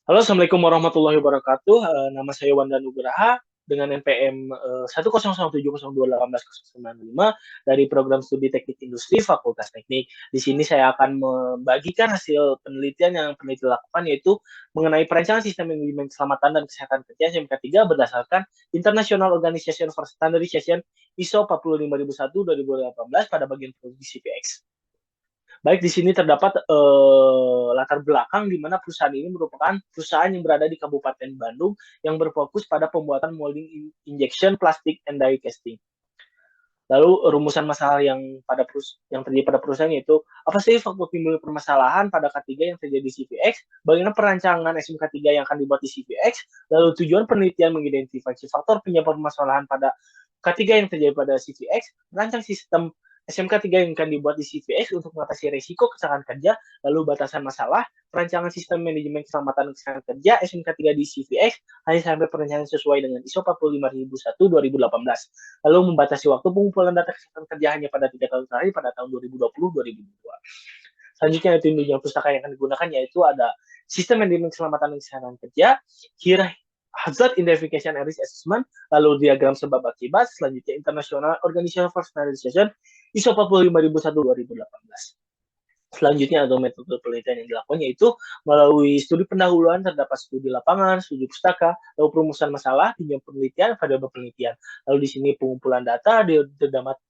Halo, Assalamualaikum warahmatullahi wabarakatuh. Nama saya Wanda Nugraha dengan NPM 1001702189095 dari Program Studi Teknik Industri Fakultas Teknik. Di sini saya akan membagikan hasil penelitian yang peneliti lakukan, yaitu mengenai perencanaan sistem manajemen keselamatan dan kesehatan kerja SMK3 berdasarkan International Organization for Standardization ISO 45001-2018 pada bagian produksi CPX. Baik, di sini terdapat latar belakang di mana perusahaan ini merupakan perusahaan yang berada di Kabupaten Bandung yang berfokus pada pembuatan molding injection plastik and die casting. Lalu rumusan masalah yang terjadi pada perusahaan yaitu apa sih faktor timbul permasalahan pada K3 yang terjadi di CVX, bagaimana perancangan SMK3 yang akan dibuat di CVX, lalu tujuan penelitian mengidentifikasi faktor penyebab permasalahan pada K3 yang terjadi pada CVX, merancang sistem SMK3 yang akan dibuat di CVX untuk mengatasi risiko kecelakaan kerja, lalu batasan masalah, perancangan sistem manajemen keselamatan dan kesehatan kerja SMK3 di CVX, hanya sampai perencanaan sesuai dengan ISO 45001-2018. Lalu membatasi waktu pengumpulan data kesehatan kerja hanya pada 3 tahun terakhir pada tahun 2020-2022. Selanjutnya itu tunjangan pustaka yang akan digunakan yaitu ada sistem manajemen keselamatan dan kesehatan kerja, kira hazard identification and risk assessment, lalu diagram sebab akibat, selanjutnya International Organization for Standardization ISO 45001-2018. Selanjutnya ada metode penelitian yang dilakukan yaitu melalui studi pendahuluan terdapat studi lapangan, studi pustaka, lalu perumusan masalah, tinjauan penelitian, variabel penelitian. Lalu di sini pengumpulan data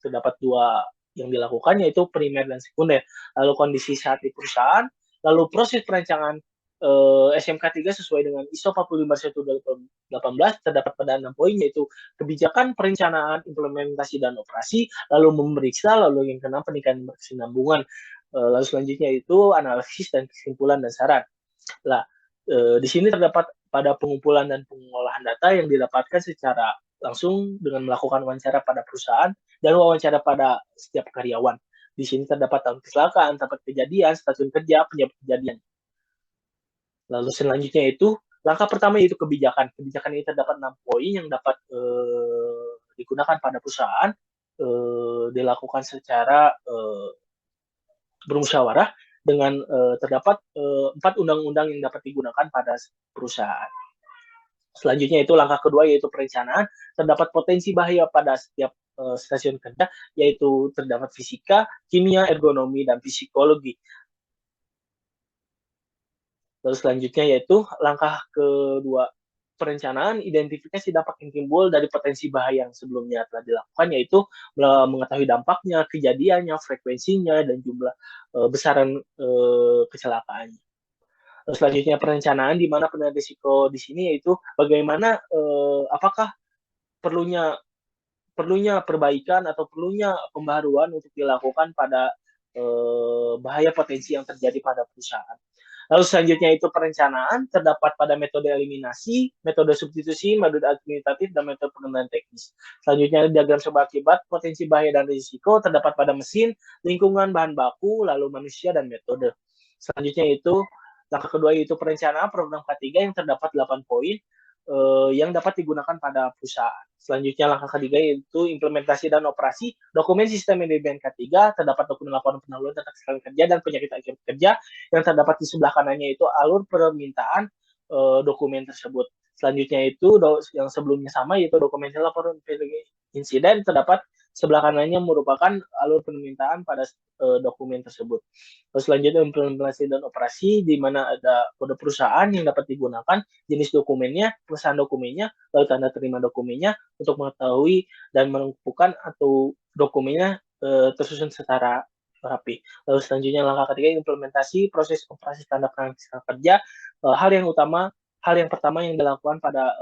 terdapat dua yang dilakukan yaitu primer dan sekunder. Lalu kondisi saat di perusahaan, lalu proses perancangan SMK3 sesuai dengan ISO 45001-2018 terdapat pada 6 poin yaitu kebijakan, perencanaan, implementasi, dan operasi, lalu memeriksa, lalu yang keenam peningkatan berkesinambungan. Lalu selanjutnya itu analisis dan kesimpulan dan saran. Nah, di sini terdapat pada pengumpulan dan pengolahan data yang didapatkan secara langsung dengan melakukan wawancara pada perusahaan dan wawancara pada setiap karyawan. Di sini terdapat tahun kecelakaan, tempat kejadian, stasiun kerja, penyebab kejadian. Lalu selanjutnya itu langkah pertama yaitu kebijakan. Kebijakan ini terdapat 6 poin yang dapat digunakan pada perusahaan, dilakukan secara bermusyawarah dengan terdapat 4 undang-undang yang dapat digunakan pada perusahaan. Selanjutnya itu langkah kedua yaitu perencanaan. Terdapat potensi bahaya pada setiap stasiun kerja yaitu terdapat fisika, kimia, ergonomi, dan psikologi. Lalu selanjutnya yaitu langkah kedua perencanaan, identifikasi dampak yang timbul dari potensi bahaya yang sebelumnya telah dilakukan, yaitu mengetahui dampaknya, kejadiannya, frekuensinya, dan jumlah besaran kecelakaannya. Lalu selanjutnya perencanaan, di mana penilaian risiko di sini yaitu bagaimana apakah perlunya perbaikan atau perlunya pembaharuan untuk dilakukan pada bahaya potensi yang terjadi pada perusahaan. Lalu selanjutnya itu perencanaan, terdapat pada metode eliminasi, metode substitusi, metode administratif, dan metode pengendalian teknis. Selanjutnya diagram sebab akibat, potensi bahaya dan risiko, terdapat pada mesin, lingkungan, bahan baku, lalu manusia, dan metode. Selanjutnya itu, langkah kedua yaitu perencanaan program K3 yang terdapat 8 poin yang dapat digunakan pada perusahaan. Selanjutnya langkah ketiga yaitu implementasi dan operasi dokumen sistem manajemen K3, terdapat dokumen laporan pendahuluan tentang kesalahan kerja dan penyakit akibat kerja yang terdapat di sebelah kanannya itu alur permintaan dokumen tersebut. Selanjutnya itu yang sebelumnya sama yaitu dokumen laporan insiden, terdapat sebelah kanannya merupakan alur permintaan pada dokumen tersebut. Terus selanjutnya implementasi dan operasi, di mana ada kode perusahaan yang dapat digunakan, jenis dokumennya, pesan dokumennya, lalu tanda terima dokumennya untuk mengetahui dan menentukan atau dokumennya tersusun secara rapi. Lalu selanjutnya langkah ketiga implementasi proses operasi standar kerja, hal yang pertama yang dilakukan pada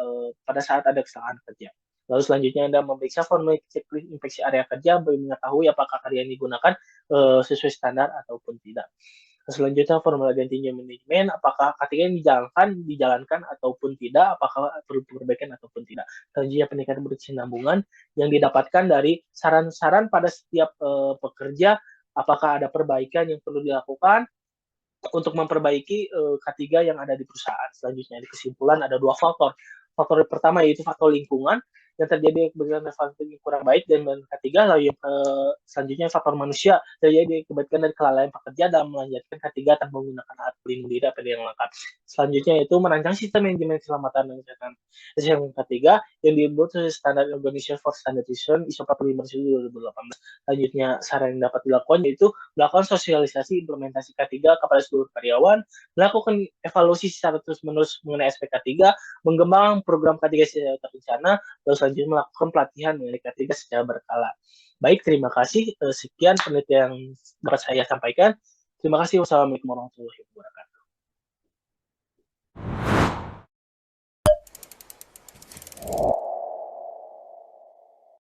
saat ada kesalahan kerja. Lalu selanjutnya Anda memeriksa formulir checklist inspeksi area kerja bagi mengetahui apakah karya yang digunakan sesuai standar ataupun tidak. Selanjutnya formula gantinya manajemen, apakah K3 yang dijalankan ataupun tidak, apakah perlu perbaikan ataupun tidak. Selanjutnya peningkatan berkesinambungan yang didapatkan dari saran-saran pada setiap pekerja, apakah ada perbaikan yang perlu dilakukan untuk memperbaiki K3 yang ada di perusahaan. Selanjutnya di kesimpulan ada 2 faktor. Faktor pertama yaitu faktor lingkungan yang terjadi kebetulan faktor yang kurang baik, dan ketiga lalu yang selanjutnya faktor manusia terjadi kebetulan dari kelalaian pekerja dalam melanjutkan K3 tanpa menggunakan alat pelindung diri APD yang lengkap. Selanjutnya yaitu merancang sistem manajemen keselamatan dan kesehatan. Terus yang ketiga, yang dibuat sesuai standar Organization for Standardization ISO 450 2018. Selanjutnya, saran yang dapat dilakukan yaitu melakukan sosialisasi implementasi K3 kepada seluruh karyawan, melakukan evaluasi secara terus-menerus mengenai aspek K3, mengembangkan program K3 secara terencana, lalu selanjutnya melakukan pelatihan mengenai K3 secara berkala. Baik, terima kasih. Sekian penelitian yang dapat saya sampaikan. Terima kasih. Wassalamualaikum warahmatullahi wabarakatuh.